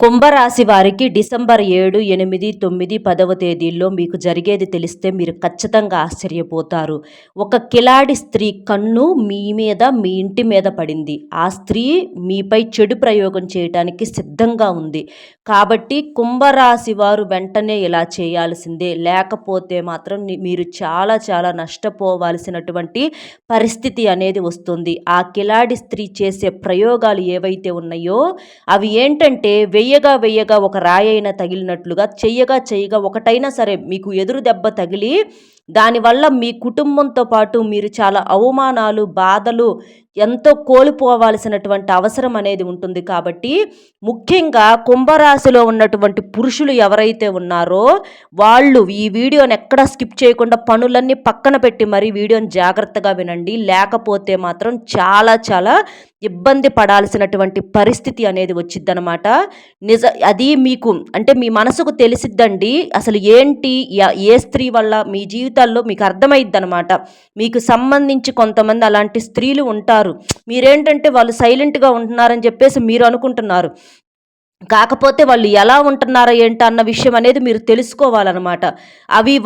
కుంభరాశి వారికి డిసెంబర్ 7, 8, 9, 10వ తేదీల్లో మీకు జరిగేది తెలిస్తే మీరు ఖచ్చితంగా ఆశ్చర్యపోతారు. ఒక కిలాడి స్త్రీ కన్ను మీ మీద, మీ ఇంటి మీద పడింది. ఆ స్త్రీ మీపై చెడు ప్రయోగం చేయటానికి సిద్ధంగా ఉంది. కాబట్టి కుంభరాశి వారు వెంటనే ఇలా చేయాల్సిందే. లేకపోతే మాత్రం మీరు చాలా చాలా నష్టపోవాల్సినటువంటి పరిస్థితి అనేది వస్తుంది. ఆ కిలాడి స్త్రీ చేసే ప్రయోగాలు ఏవైతే ఉన్నాయో అవి ఏంటంటే వెయ్యగా ఒక రాయైనా తగిలినట్లుగా చెయ్యగా ఒకటైనా సరే మీకు ఎదురు దెబ్బ తగిలి దానివల్ల మీ కుటుంబంతో పాటు మీరు చాలా అవమానాలు, బాధలు ఎంతో కోల్పోవాల్సినటువంటి అవసరం అనేది ఉంటుంది. కాబట్టి ముఖ్యంగా కుంభరాశిలో ఉన్నటువంటి పురుషులు ఎవరైతే ఉన్నారో వాళ్ళు ఈ వీడియోని ఎక్కడా స్కిప్ చేయకుండా పనులన్నీ పక్కన పెట్టి మరీ వీడియోని జాగ్రత్తగా వినండి. లేకపోతే మాత్రం చాలా చాలా ఇబ్బంది పడాల్సినటువంటి పరిస్థితి అనేది వచ్చిద్దనమాట. అది మీకు అంటే మీ మనసుకు తెలిసిద్దండి. అసలు ఏంటి ఏ స్త్రీ వల్ల మీ జీవితాల్లో మీకు అర్థమైద్దనమాట. మీకు సంబంధించి కొంతమంది అలాంటి స్త్రీలు ఉంటారు. మీరేంటంటే వాళ్ళు సైలెంట్గా ఉంటున్నారని చెప్పేసి మీరు అనుకుంటున్నారు. కాకపోతే వాళ్ళు ఎలా ఉంటున్నారో ఏంటో అన్న విషయం అనేది మీరు తెలుసుకోవాలన్నమాట.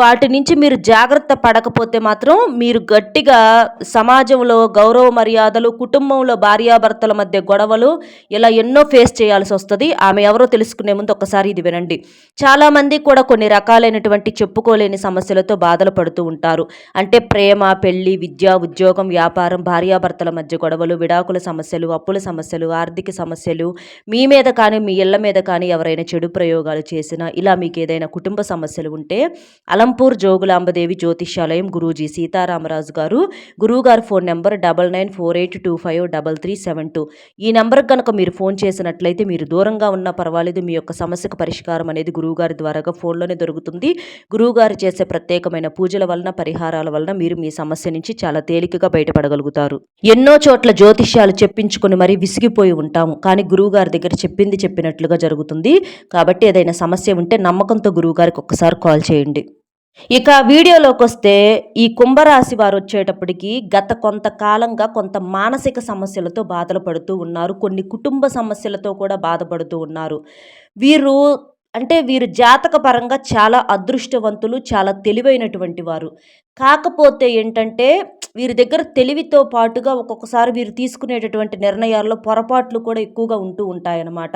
వాటి నుంచి మీరు జాగ్రత్త పడకపోతే మాత్రం మీరు గట్టిగా సమాజంలో గౌరవ మర్యాదలు, కుటుంబంలో భార్యాభర్తల మధ్య గొడవలు ఇలా ఎన్నో ఫేస్ చేయాల్సి వస్తుంది. ఆమె ఎవరో తెలుసుకునే ముందు ఒక్కసారి ఇది వినండి. చాలామంది కూడా కొన్ని రకాలైనటువంటి చెప్పుకోలేని సమస్యలతో బాధలు పడుతూ ఉంటారు. అంటే ప్రేమ, పెళ్లి, విద్య, ఉద్యోగం, వ్యాపారం, భార్యాభర్తల మధ్య గొడవలు, విడాకుల సమస్యలు, అప్పుల సమస్యలు, ఆర్థిక సమస్యలు, మీ మీద కానీ మీ ఇళ్ల మీద కానీ ఎవరైనా చెడు ప్రయోగాలు చేసినా, ఇలా మీకు ఏదైనా కుటుంబ సమస్యలు ఉంటే అలంపూర్ జోగులాంబదేవి జ్యోతిష్యాలయం గురూజీ సీతారామరాజు గారు, గురువుగారు ఫోన్ నెంబర్ 9948253372. ఈ నెంబర్కి కనుక మీరు ఫోన్ చేసినట్లయితే మీరు దూరంగా ఉన్నా పర్వాలేదు, మీ యొక్క సమస్యకు పరిష్కారం అనేది గురువుగారి ద్వారాగా ఫోన్లోనే దొరుకుతుంది. గురువుగారు చేసే ప్రత్యేకమైన పూజల వలన, పరిహారాల వలన మీరు మీ సమస్య నుంచి చాలా తేలికగా బయటపడగలుగుతారు. ఎన్నో చోట్ల జ్యోతిష్యాలు చెప్పించుకొని మరీ విసిగిపోయి ఉంటాము. కానీ గురువుగారి దగ్గర చెప్పింది చెప్పినట్లుగా జరుగుతుంది. కాబట్టి ఏదైనా సమస్య ఉంటే నమ్మకంతో గురువుగారికి ఒక్కసారి కాల్ చేయండి. ఇక వీడియోలోకి వస్తే ఈ కుంభరాశి వారు వచ్చేటప్పటికి గత కొంతకాలంగా కొంత మానసిక సమస్యలతో బాధలు పడుతూ ఉన్నారు. కొన్ని కుటుంబ సమస్యలతో కూడా బాధపడుతూ ఉన్నారు. వీరు జాతక పరంగా చాలా అదృష్టవంతులు, చాలా తెలివైనటువంటి వారు. కాకపోతే ఏంటంటే వీరి దగ్గర తెలివితో పాటుగా ఒక్కొక్కసారి వీరు తీసుకునేటటువంటి నిర్ణయాల్లో పొరపాట్లు కూడా ఎక్కువగా ఉంటూ ఉంటాయన్నమాట.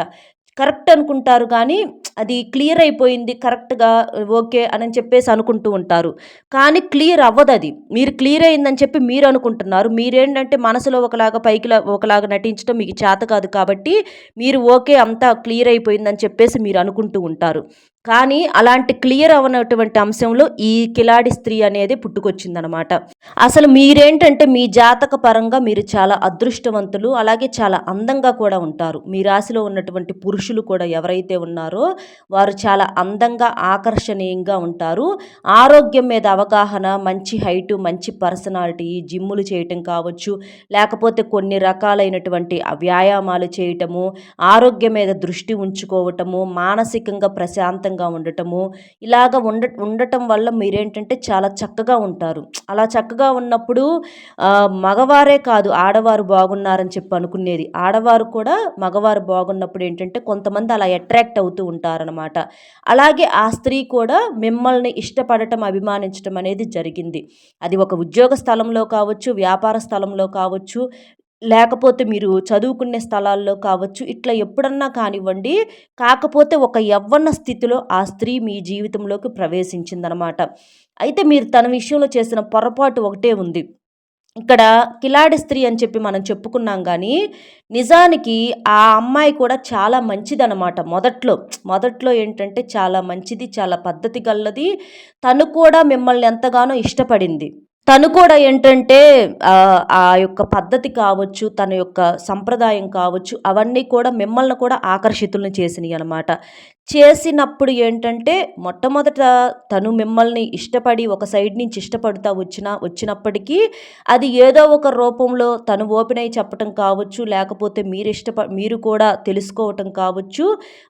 కరెక్ట్ అనుకుంటారు కానీ అది క్లియర్ అయిపోయింది కరెక్ట్గా ఓకే అని చెప్పేసి అనుకుంటూ ఉంటారు. కానీ క్లియర్ అవ్వదు అది. మీరు క్లియర్ అయిందని చెప్పి మీరు అనుకుంటున్నారు. మీరేంటంటే మనసులో ఒకలాగా పైకి ఒకలాగా నటించడం మీకు చేత కాదు. కాబట్టి మీరు ఓకే అంతా క్లియర్ అయిపోయిందని చెప్పేసి మీరు అనుకుంటూ ఉంటారు. కానీ అలాంటి క్లియర్ అవ్వనటువంటి అంశంలో ఈ కిలాడి స్త్రీ అనేది పుట్టుకొచ్చిందనమాట. అసలు మీరేంటంటే మీ జాతక పరంగా మీరు చాలా అదృష్టవంతులు, అలాగే చాలా అందంగా కూడా ఉంటారు. మీ రాశిలో ఉన్నటువంటి పురుషులు కూడా ఎవరైతే ఉన్నారో వారు చాలా అందంగా, ఆకర్షణీయంగా ఉంటారు. ఆరోగ్యం మీద అవగాహన, మంచి హైటు, మంచి పర్సనాలిటీ, జిమ్ములు చేయటం కావచ్చు, లేకపోతే కొన్ని రకాలైనటువంటి వ్యాయామాలు చేయటము, ఆరోగ్యం మీద దృష్టి ఉంచుకోవటము, మానసికంగా ప్రశాంతంగా ఉండటము, ఇలాగ ఉండటం వల్ల మీరేంటంటే చాలా చక్కగా ఉంటారు. అలా చక్కగా ఉన్నప్పుడు మగవారే కాదు ఆడవారు బాగున్నారని చెప్పి అనుకునేది. ఆడవారు కూడా మగవారు బాగున్నప్పుడు ఏంటంటే కొంతమంది అలా అట్రాక్ట్ అవుతూ ఉంటారనమాట. అలాగే ఆ స్త్రీ కూడా మిమ్మల్ని ఇష్టపడటం, అభిమానించడం అనేది జరిగింది. అది ఒక ఉద్యోగ స్థలంలో కావచ్చు, వ్యాపార స్థలంలో కావచ్చు, లేకపోతే మీరు చదువుకునే స్థలాల్లో కావచ్చు, ఇట్లా ఎప్పుడన్నా కానివ్వండి. కాకపోతే ఒక యవ్వన స్థితిలో ఆ స్త్రీ మీ జీవితంలోకి ప్రవేశించిందనమాట. అయితే మీరు తన విషయంలో చేసిన పొరపాటు ఒకటే ఉంది. ఇక్కడ కిలాడి స్త్రీ అని చెప్పి మనం చెప్పుకున్నాం కానీ నిజానికి ఆ అమ్మాయి కూడా చాలా మంచిదనమాట. మొదట్లో ఏంటంటే చాలా మంచిది, చాలా పద్ధతి గల్లది. తను కూడా మిమ్మల్ని ఎంతగానో ఇష్టపడింది. తను కూడా ఏంటంటే ఆ యొక్క పద్ధతి కావచ్చు, తన యొక్క సంప్రదాయం కావచ్చు, అవన్నీ కూడా మిమ్మల్ని కూడా ఆకర్షితులను చేసినాయి అనమాట. చేసినప్పుడు ఏంటంటే మొట్టమొదట తను మిమ్మల్ని ఇష్టపడి ఒక సైడ్ నుంచి ఇష్టపడుతూ వచ్చినప్పటికీ అది ఏదో ఒక రూపంలో తను ఓపెన్ అయి చెప్పటం కావచ్చు, లేకపోతే మీరు కూడా తెలుసుకోవటం కావచ్చు.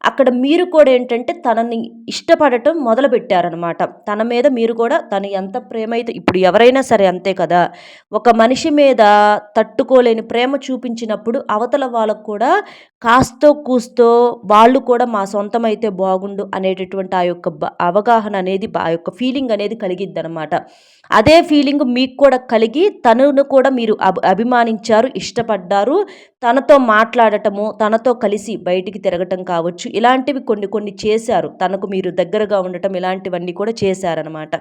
అక్కడ మీరు కూడా ఏంటంటే తనని ఇష్టపడటం మొదలుపెట్టారనమాట. తన మీద మీరు కూడా తను ఎంత ప్రేమ అయితే ఇప్పుడు ఎవరైనా సరే అంతే కదా! ఒక మనిషి మీద తట్టుకోలేని ప్రేమ చూపించినప్పుడు అవతల వాళ్ళకు కూడా కాస్తో కూస్తో వాళ్ళు కూడా మా సొంతమైతే బాగుండు అనేటటువంటి ఆ యొక్క అవగాహన అనేది ఆ యొక్క ఫీలింగ్ అనేది కలిగిద్దనమాట. అదే ఫీలింగ్ మీకు కూడా కలిగి తనను కూడా మీరు అభిమానించారు, ఇష్టపడ్డారు. తనతో మాట్లాడటము, తనతో కలిసి బయటికి తిరగటం కావచ్చు. ఇలాంటివి కొన్ని కొన్ని చేశారు. తనకు మీరు దగ్గరగా ఉండటం ఇలాంటివన్నీ కూడా చేశారనమాట.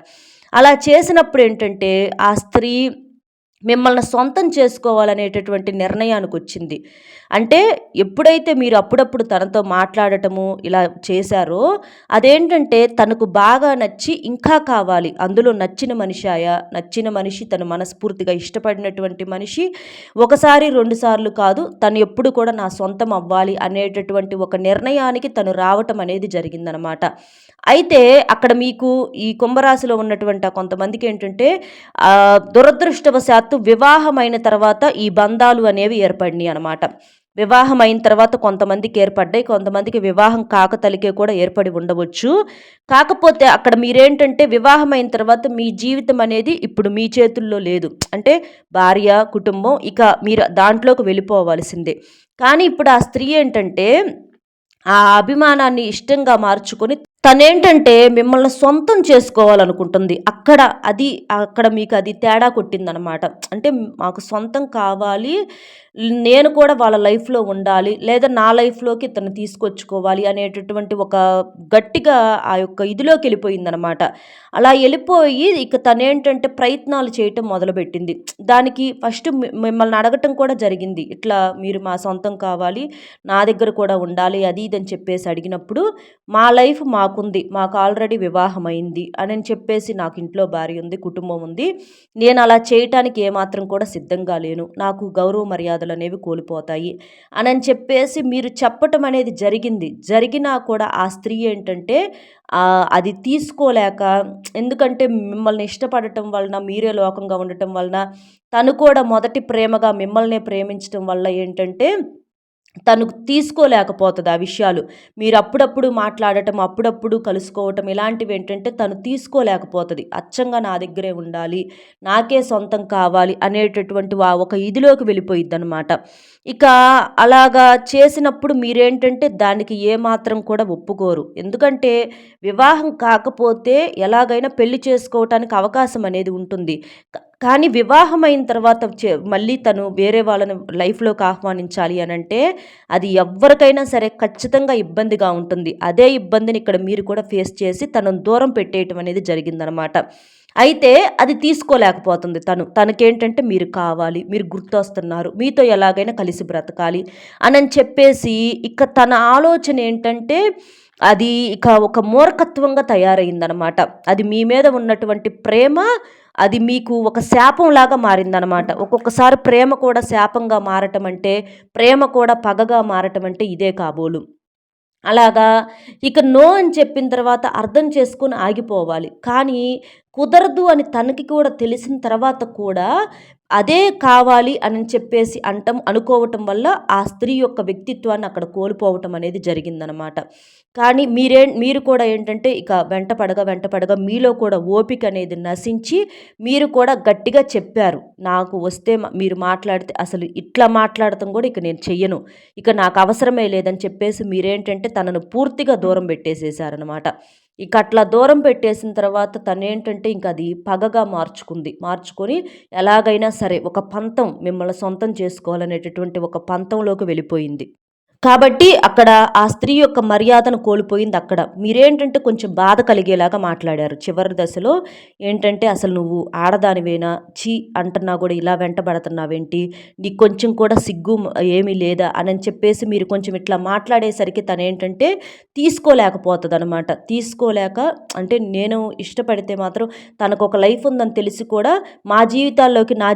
అలా చేసినప్పుడేంటంటే ఆ స్త్రీ మిమ్మల్ని సొంతం చేసుకోవాలనేటటువంటి నిర్ణయానికొచ్చింది. అంటే ఎప్పుడైతే మీరు అప్పుడప్పుడు తనతో మాట్లాడటము ఇలా చేశారో, అదేంటంటే తనకు బాగా నచ్చి ఇంకా కావాలి. అందులో నచ్చిన మనిషాయా, నచ్చిన మనిషి తను మనస్ఫూర్తిగా ఇష్టపడినటువంటి మనిషి. ఒకసారి, 2 సార్లు కాదు. తను ఎప్పుడు కూడా నా సొంతం అవ్వాలి అనేటటువంటి ఒక నిర్ణయానికి తను రావటం అనేది జరిగిందనమాట. అయితే అక్కడ మీకు ఈ కుంభరాశిలో ఉన్నటువంటి కొంతమందికేంటంటే దురదృష్టవశాత్తు వివాహమైన తర్వాత ఈ బంధాలు అనేవి ఏర్పడినాయి అనమాట. వివాహం అయిన తర్వాత కొంతమందికి ఏర్పడ్డాయి. కొంతమందికి వివాహం కాకతలికే కూడా ఏర్పడి ఉండవచ్చు. కాకపోతే అక్కడ మీరేంటంటే వివాహం అయిన తర్వాత మీ జీవితం అనేది ఇప్పుడు మీ చేతుల్లో లేదు. అంటే భార్య, కుటుంబం ఇక మీరు దాంట్లోకి వెళ్ళిపోవాల్సిందే. కానీ ఇప్పుడు ఆ స్త్రీ ఏంటంటే ఆ అభిమానాన్ని ఇష్టంగా మార్చుకొని తనేంటంటే మిమ్మల్ని సొంతం చేసుకోవాలనుకుంటుంది. అక్కడ మీకు అది తేడా కొట్టిందనమాట. అంటే మాకు సొంతం కావాలి. నేను కూడా వాళ్ళ లైఫ్‌లో ఉండాలి. లేదా నా లైఫ్‌లోకి ఇతన్ని తీసుకొచ్చుకోవాలి అనేటటువంటి ఒక గట్టిగా ఆ యొక్క ఇదిలోకెళ్ళిపోయిందనమాట. అలా ఎళ్ళిపోయి ఇక తనేంటంటే ప్రయత్నాలు చేయటం మొదలుపెట్టింది. దానికి ఫస్ట్ మిమ్మల్ని అడగటం కూడా జరిగింది. ఇట్లా మీరు మా సొంతం కావాలి, నా దగ్గర కూడా ఉండాలి అది ఇది అని చెప్పేసి అడిగినప్పుడు, మా లైఫ్ మాకుంది. మాకు ఆల్రెడీ వివాహమైంది అనని చెప్పేసి నాకు ఇంట్లో భార్య ఉంది, కుటుంబం ఉంది. నేను అలా చేయటానికి ఏమాత్రం కూడా సిద్ధంగా లేను. నాకు గౌరవ మర్యాదలనేవి కోల్పోతాయి అనని చెప్పేసి మీరు చెప్పటం అనేది జరిగింది. జరిగినా కూడా ఆ స్త్రీ ఏంటంటే అది తీసుకోలేక ఎందుకంటే మిమ్మల్ని ఇష్టపడటం వలన, మీరే లోకంగా ఉండటం వలన, తను కూడా మొదటి ప్రేమగా మిమ్మల్నే ప్రేమించటం వల్ల ఏంటంటే తను తీసుకోలేకపోతది ఆ విషయాలు. మీరు అప్పుడప్పుడు మాట్లాడటం, అప్పుడప్పుడు కలుసుకోవటం ఇలాంటివేంటంటే తను తీసుకోలేకపోతది. అచ్చంగా నా దగ్గరే ఉండాలి, నాకే సొంతం కావాలి అనేటటువంటి ఒక ఇదిలోకి వెళ్ళిపోయిద్దనమాట. ఇక అలాగా చేసినప్పుడు మీరేంటంటే దానికి ఏమాత్రం కూడా ఒప్పుకోరు. ఎందుకంటే వివాహం కాకపోతే ఎలాగైనా పెళ్లి చేసుకోవటానికి అవకాశం అనేది ఉంటుంది. కానీ వివాహమైన తర్వాత మళ్ళీ తను వేరే వాళ్ళని లైఫ్‌లోకి ఆహ్వానించాలి అనంటే అది ఎవ్వరికైనా సరే ఖచ్చితంగా ఇబ్బందిగా ఉంటుంది. అదే ఇబ్బందిని ఇక్కడ మీరు కూడా ఫేస్ చేసి తనను దూరం పెట్టేయటం అనేది జరిగిందనమాట. అయితే అది తీసుకోలేకపోతుంది తను. తనకేంటంటే మీరు కావాలి, మీరు గుర్తొస్తున్నారు, మీతో ఎలాగైనా కలిసి బ్రతకాలి అనని చెప్పేసి ఇక తన ఆలోచన ఏంటంటే అది ఇక ఒక మూర్ఖత్వంగా తయారయిందనమాట. అది మీ మీద ఉన్నటువంటి ప్రేమ అది మీకు ఒక శాపంలాగా మారిందనమాట. ఒక్కొక్కసారి ప్రేమ కూడా శాపంగా మారటం అంటే, ప్రేమ కూడా పగగా మారటం అంటే ఇదే కాబోలు. అలాగా ఇక నో అని చెప్పిన తర్వాత అర్థం చేసుకొని ఆగిపోవాలి. కానీ కుదరదు అని తనకి కూడా తెలిసిన తర్వాత కూడా అదే కావాలి అని చెప్పేసి అనుకోవటం వల్ల ఆ స్త్రీ యొక్క వ్యక్తిత్వాన్ని అక్కడ కోల్పోవటం అనేది జరిగిందనమాట. కానీ మీరు కూడా ఏంటంటే ఇక వెంటపడగా మీలో కూడా ఓపిక అనేది నశించి మీరు కూడా గట్టిగా చెప్పారు. నాకు వస్తే మీరు మాట్లాడితే అసలు ఇట్లా మాట్లాడటం కూడా ఇక నేను చెయ్యను. ఇక నాకు అవసరమే లేదని చెప్పేసి మీరేంటంటే తనను పూర్తిగా దూరం పెట్టేసేసారనమాట. ఇక అట్లా దూరం పెట్టేసిన తర్వాత తనేంటంటే ఇంక అది పగగా మార్చుకొని ఎలాగైనా సరే ఒక పంతం మిమ్మల్ని సొంతం చేసుకోవాలనేటటువంటి ఒక పంతంలోకి వెళ్ళిపోయింది. కాబట్టి అక్కడ ఆ స్త్రీ యొక్క మర్యాదను కోల్పోయింది అక్కడ. మీరేంటంటే కొంచెం బాధ కలిగేలాగా మాట్లాడారు. చివరి దశలో ఏంటంటే అసలు నువ్వు ఆడదానివేనా? ఛీ! అంటున్నా కూడా ఇలా వెంటబడుతున్నావేంటి? నీకు కొంచెం కూడా సిగ్గు ఏమీ లేదా? అనని చెప్పేసి మీరు కొంచెం ఇట్లా మాట్లాడేసరికి తనేంటంటే తీసుకోలేకపోతదనమాట. తీసుకోలేక అంటే నేను ఇష్టపడితే మాత్రం తనకొక లైఫ్ ఉందని తెలిసి కూడా నా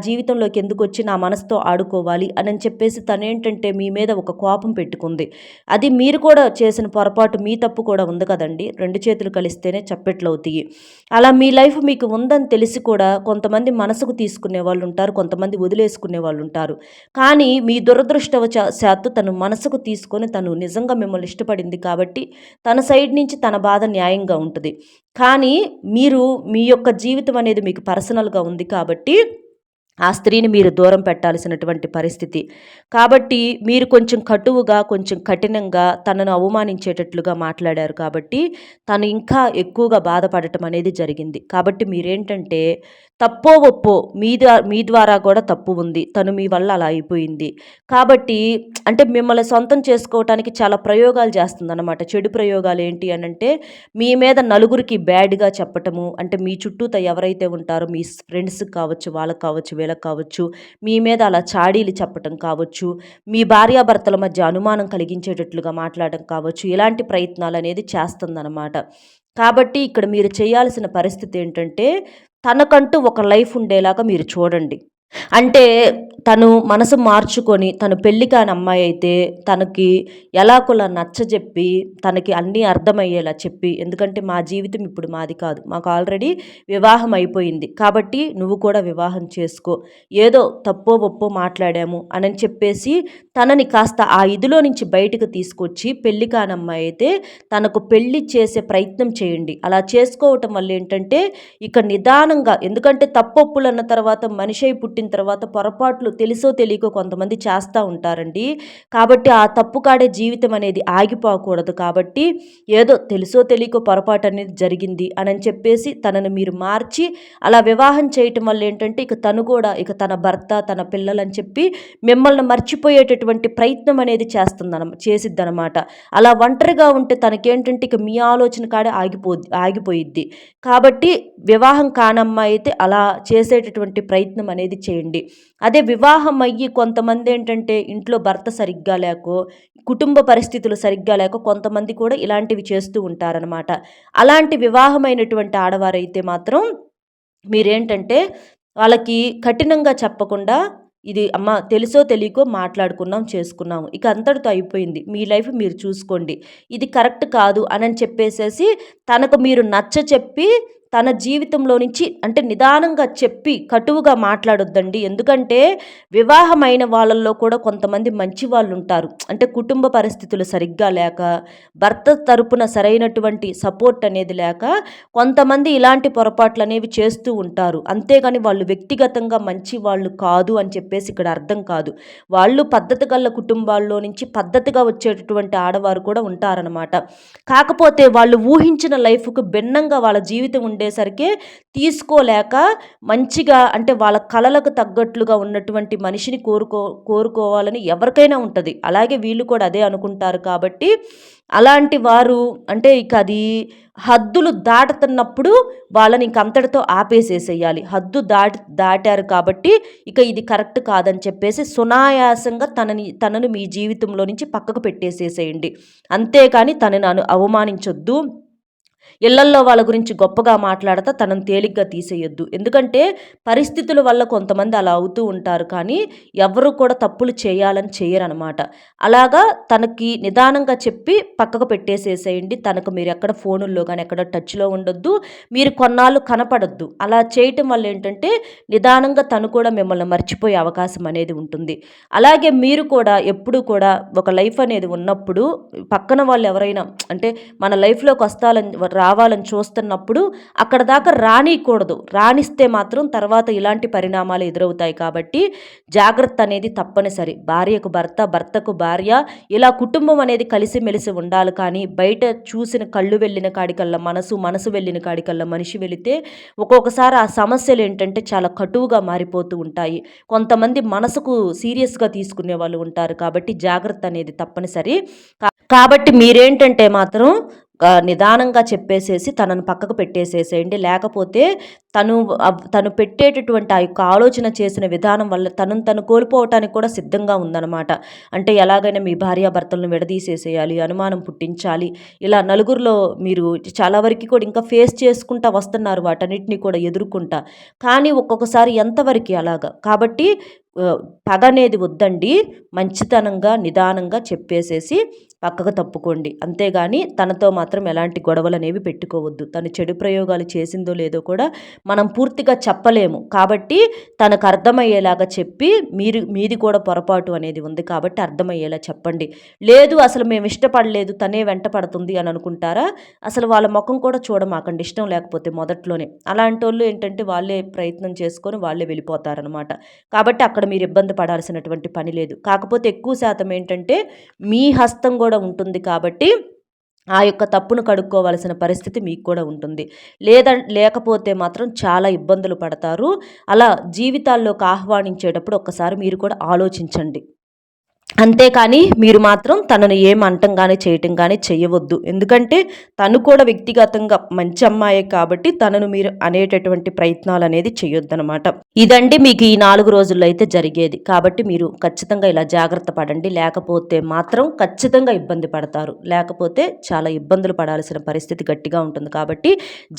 జీవితంలోకి ఎందుకొచ్చి నా మనసుతో ఆడుకోవాలి అనని చెప్పేసి తనేంటంటే మీ మీద ఒక కోపం పెట్టుకుంది. పెట్టుకుంది. అది మీరు కూడా చేసిన పొరపాటు, మీ తప్పు కూడా ఉంది కదండీ! 2 చేతులు కలిస్తేనే చప్పెట్లవుతాయి. అలా మీ లైఫ్ మీకు ఉందని తెలిసి కూడా కొంతమంది మనసుకు తీసుకునే వాళ్ళుంటారు. కొంతమంది వదిలేసుకునే వాళ్ళుంటారు. కానీ మీ శాత్తు తను మనసుకు తీసుకొని తను నిజంగా మిమ్మల్ని ఇష్టపడింది కాబట్టి తన సైడ్ నుంచి తన బాధ న్యాయంగా ఉంటది. కానీ మీరు మీ యొక్క జీవితం అనేది మీకు పర్సనల్‌గా ఉంది కాబట్టి ఆ స్త్రీని మీరు దూరం పెట్టాల్సినటువంటి పరిస్థితి. కాబట్టి మీరు కొంచెం కటువుగా, కొంచెం కఠినంగా తనను అవమానించేటట్లుగా మాట్లాడారు కాబట్టి, తను ఇంకా ఎక్కువగా బాధపడటం అనేది జరిగింది. కాబట్టి మీరేంటంటే తప్పో, ఒప్పో మీ ద్వారా కూడా తప్పు ఉంది. తను మీ వల్ల అలా అయిపోయింది. కాబట్టి అంటే మిమ్మల్ని సొంతం చేసుకోవటానికి చాలా ప్రయోగాలు చేస్తుందనమాట. చెడు ప్రయోగాలు ఏంటి అనంటే, మీ మీద నలుగురికి బ్యాడ్‌గా చెప్పటము. అంటే మీ చుట్టూతా ఎవరైతే ఉంటారో మీ ఫ్రెండ్స్‌కి కావచ్చు, వాళ్ళకి కావచ్చు, వీళ్ళకి కావచ్చు, మీ మీద అలా చాడీలు చెప్పటం కావచ్చు, మీ భార్యాభర్తల మధ్య అనుమానం కలిగించేటట్లుగా మాట్లాడడం కావచ్చు, ఇలాంటి ప్రయత్నాలనేది చేస్తుందనమాట. కాబట్టి ఇక్కడ మీరు చేయాల్సిన పరిస్థితి ఏంటంటే, తనకంటూ ఒక లైఫ్ ఉండేలాగా మీరు చూడండి. అంటే తను మనసు మార్చుకొని తను పెళ్లి కాని అమ్మాయి అయితే తనకి ఎలాగోలా నచ్చజెప్పి, తనకి అన్నీ అర్థమయ్యేలా చెప్పి, ఎందుకంటే మా జీవితం ఇప్పుడు మాది కాదు. మాకు ఆల్రెడీ వివాహం అయిపోయింది. కాబట్టి నువ్వు కూడా వివాహం చేసుకో. ఏదో తప్పో ఒప్పో మాట్లాడాము అని చెప్పేసి తనని కాస్త ఆ ఇదిలో నుంచి బయటకు తీసుకొచ్చి, పెళ్లి కాని అమ్మాయి అయితే తనకు పెళ్లి చేసే ప్రయత్నం చేయండి. అలా చేసుకోవటం వల్ల ఏంటంటే ఇక నిదానంగా, ఎందుకంటే తప్పొప్పులు అన్న తర్వాత మనిషి పుట్టిన తర్వాత పొరపాట్లు తెలుసో తెలియకో కొంతమంది చేస్తూ ఉంటారండి. కాబట్టి ఆ తప్పు కాడే జీవితం అనేది ఆగిపోకూడదు. కాబట్టి ఏదో తెలుసో తెలియకో పొరపాటు అనేది జరిగింది అని చెప్పేసి తనను మీరు మార్చి అలా వివాహం చేయటం వల్ల ఏంటంటే ఇక తను కూడా ఇక తన భర్త, తన పిల్లలని చెప్పి మిమ్మల్ని మర్చిపోయేటటువంటి ప్రయత్నం అనేది చేసిద్దనమాట. అలా ఒంటరిగా ఉంటే తనకేంటంటే ఇక మీ ఆలోచన కాడే ఆగిపోయిద్ది. కాబట్టి వివాహం కానమ్మాయి అయితే అలా చేసేటటువంటి ప్రయత్నం అనేది చేయండి. అదే వివాహం అయ్యి కొంతమంది ఏంటంటే ఇంట్లో భర్త సరిగ్గా లేకో, కుటుంబ పరిస్థితులు సరిగ్గా లేక కొంతమంది కూడా ఇలాంటివి చేస్తూ ఉంటారనమాట. అలాంటి వివాహమైనటువంటి ఆడవారైతే మాత్రం మీరేంటంటే వాళ్ళకి కఠినంగా చెప్పకుండా, ఇది అమ్మ తెలుసో తెలియకో మాట్లాడుకున్నాం, చేసుకున్నాము. ఇక అంతటితో అయిపోయింది. మీ లైఫ్ మీరు చూసుకోండి. ఇది కరెక్ట్ కాదు అని చెప్పేసేసి తనకు మీరు నచ్చచెప్పి తన జీవితంలో నుంచి అంటే నిదానంగా చెప్పి కటువుగా మాట్లాడొద్దండి. ఎందుకంటే వివాహమైన వాళ్ళల్లో కూడా కొంతమంది మంచి వాళ్ళు ఉంటారు. అంటే కుటుంబ పరిస్థితులు సరిగ్గా లేక, భర్త తరపున సరైనటువంటి సపోర్ట్ అనేది లేక కొంతమంది ఇలాంటి పొరపాట్లు అనేవి చేస్తూ ఉంటారు. అంతేగాని వాళ్ళు వ్యక్తిగతంగా మంచి వాళ్ళు కాదు అని చెప్పేసి ఇక్కడ అర్థం కాదు. వాళ్ళు పద్ధతి గల కుటుంబాల్లో నుంచి పద్ధతిగా వచ్చేటటువంటి ఆడవారు కూడా ఉంటారనమాట. కాకపోతే వాళ్ళు ఊహించిన లైఫ్‌కు భిన్నంగా వాళ్ళ జీవితం ఉండేసరికి తీసుకోలేక మంచిగా అంటే వాళ్ళ కలలకు తగ్గట్లుగా ఉన్నటువంటి మనిషిని కోరుకోవాలని ఎవరికైనా ఉంటది. అలాగే వీళ్ళు కూడా అదే అనుకుంటారు కాబట్టి అలాంటి వారు అంటే ఇక అది హద్దులు దాటుతున్నప్పుడు వాళ్ళని ఇంక అంతటితో ఆపేసేసేయాలి. హద్దు దాటారు కాబట్టి ఇక ఇది కరెక్ట్ కాదని చెప్పేసి సునాయాసంగా తనను మీ జీవితంలో నుంచి పక్కకు పెట్టేసేసేయండి. అంతేకాని తనని అవమానించొద్దు. ఇళ్లల్లో వాళ్ళ గురించి గొప్పగా మాట్లాడతా తనను తేలిగ్గా తీసేయొద్దు. ఎందుకంటే పరిస్థితుల వల్ల కొంతమంది అలా అవుతూ ఉంటారు. కానీ ఎవరు కూడా తప్పులు చేయాలని చేయరనమాట. అలాగా తనకి నిదానంగా చెప్పి పక్కకు పెట్టేసేసేయండి. తనకు మీరు ఎక్కడ ఫోనుల్లో కానీ ఎక్కడ టచ్‌లో ఉండొద్దు. మీరు కొన్నాళ్ళు కనపడొద్దు. అలా చేయటం వల్ల ఏంటంటే నిదానంగా తను కూడా మిమ్మల్ని మర్చిపోయే అవకాశం అనేది ఉంటుంది. అలాగే మీరు కూడా ఎప్పుడూ కూడా ఒక లైఫ్ అనేది ఉన్నప్పుడు పక్కన వాళ్ళు ఎవరైనా అంటే మన లైఫ్‌లోకి రావాలని చూస్తున్నప్పుడు అక్కడ దాకా రానీయకూడదు. రానిస్తే మాత్రం తర్వాత ఇలాంటి పరిణామాలు ఎదురవుతాయి. కాబట్టి జాగ్రత్త అనేది తప్పనిసరి. భార్యకు భర్త, భర్తకు భార్య ఇలా కుటుంబం అనేది కలిసిమెలిసి ఉండాలి. కానీ బయట చూసిన కళ్ళు వెళ్ళిన కాడికల్లా మనసు, మనసు వెళ్ళిన కాడికల్లా మనిషి వెళితే ఒక్కొక్కసారి ఆ సమస్యలు ఏంటంటే చాలా కటువుగా మారిపోతూ ఉంటాయి. కొంతమంది మనసుకు సీరియస్‌గా తీసుకునే వాళ్ళు ఉంటారు. కాబట్టి జాగ్రత్త అనేది తప్పనిసరి. కాబట్టి మీరేంటంటే మాత్రం నిదానంగా చెప్పేసేసి తనను పక్కకు పెట్టేసేసేయండి. లేకపోతే తను పెట్టేటటువంటి ఆ యొక్క ఆలోచన చేసిన విధానం వల్ల తను కోల్పోవటానికి కూడా సిద్ధంగా ఉందన్నమాట. అంటే ఎలాగైనా మీ భార్యాభర్తలను విడదీసేసేయాలి, అనుమానం పుట్టించాలి. ఇలా నలుగురిలో మీరు చాలా వరకు కూడా ఇంకా ఫేస్ చేసుకుంటా వస్తున్నారు వాటన్నిటిని కూడా ఎదుర్కొంటా. కానీ ఒక్కొక్కసారి ఎంతవరకు అలాగా. కాబట్టి పగ అనేది వద్దండి. మంచితనంగా, నిదానంగా చెప్పేసేసి పక్కకు తప్పుకోండి. అంతేగాని తనతో మాత్రం ఎలాంటి గొడవలనేవి పెట్టుకోవద్దు. తను చెడు ప్రయోగాలు చేసిందో లేదో కూడా మనం పూర్తిగా చెప్పలేము. కాబట్టి తనకు అర్థమయ్యేలాగా చెప్పి, మీది కూడా పొరపాటు అనేది ఉంది కాబట్టి అర్థమయ్యేలా చెప్పండి. లేదు అసలు మేము ఇష్టపడలేదు, తనే వెంట పడుతుంది అని అనుకుంటారా? అసలు వాళ్ళ ముఖం కూడా చూడమాకండి ఇష్టం లేకపోతే మొదట్లోనే. అలాంటోళ్ళు ఏంటంటే వాళ్ళే ప్రయత్నం చేసుకొని వాళ్ళే వెళ్ళిపోతారనమాట. కాబట్టి అక్కడ మీరు ఇబ్బంది పడాల్సినటువంటి పని లేదు. కాకపోతే ఎక్కువ శాతం ఏంటంటే మీ హస్తం కూడా ఉంటుంది కాబట్టి ఆ యొక్క తప్పును కడుక్కోవాల్సిన పరిస్థితి మీకు కూడా ఉంటుంది. లేకపోతే మాత్రం చాలా ఇబ్బందులు పడతారు. అలా జీవితాల్లోకి ఆహ్వానించేటప్పుడు ఒక్కసారి మీరు కూడా ఆలోచించండి. అంతేకాని మీరు మాత్రం తనను ఏం అనటం గాని, చేయటం గాని చెయ్యవద్దు. ఎందుకంటే తను కూడా వ్యక్తిగతంగా మంచి అమ్మాయే కాబట్టి తనను మీరు అనేటటువంటి ప్రయత్నాలనేది చెయ్యొద్దనమాట. ఇదండి మీకు ఈ 4 రోజుల్లో అయితే జరిగేది. కాబట్టి మీరు ఖచ్చితంగా ఇలా జాగ్రత్త పడండి. లేకపోతే మాత్రం ఖచ్చితంగా ఇబ్బంది పడతారు. లేకపోతే చాలా ఇబ్బందులు పడాల్సిన పరిస్థితి గట్టిగా ఉంటుంది. కాబట్టి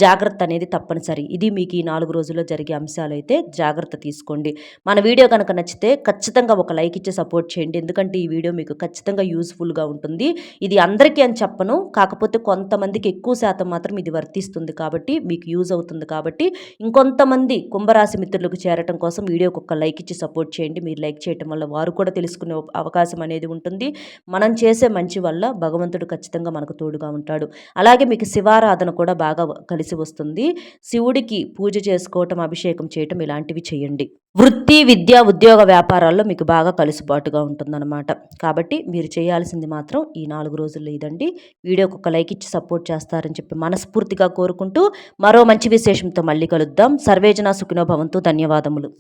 జాగ్రత్త అనేది తప్పనిసరి. ఇది మీకు ఈ 4 రోజుల్లో జరిగే అంశాలైతే జాగ్రత్త తీసుకోండి. మన వీడియో కనుక నచ్చితే ఖచ్చితంగా ఒక లైక్ ఇచ్చి సపోర్ట్ చేయండి. ఎందుకంటే ఈ వీడియో మీకు ఖచ్చితంగా యూజ్ఫుల్గా ఉంటుంది. ఇది అందరికీ అని చెప్పను, కాకపోతే కొంతమందికి ఎక్కువ శాతం మాత్రం ఇది వర్తిస్తుంది కాబట్టి మీకు యూజ్ అవుతుంది. కాబట్టి ఇంకొంతమంది కుంభరాశి మిత్రులకు చేరటం కోసం వీడియోకి ఒక లైక్ ఇచ్చి సపోర్ట్ చేయండి. మీరు లైక్ చేయటం వల్ల వారు కూడా తెలుసుకునే అవకాశం అనేది ఉంటుంది. మనం చేసే మంచి వల్ల భగవంతుడు ఖచ్చితంగా మనకు తోడుగా ఉంటాడు. అలాగే మీకు శివారాధన కూడా బాగా కలిసి వస్తుంది. శివుడికి పూజ చేసుకోవటం, అభిషేకం చేయటం ఇలాంటివి చేయండి. వృత్తి, విద్య, ఉద్యోగ, వ్యాపారాల్లో మీకు బాగా కలుసుబాటుగా ఉంటుందన్నమాట. కాబట్టి మీరు చేయాల్సింది మాత్రం ఈ 4 రోజుల్లో ఇదండి. వీడియోకి ఒక లైక్ ఇచ్చి సపోర్ట్ చేస్తారని చెప్పి మనస్ఫూర్తిగా కోరుకుంటూ మరో మంచి విశేషంతో మళ్ళీ కలుద్దాం. సర్వేజన సుఖినో భవంతు. ధన్యవాదములు.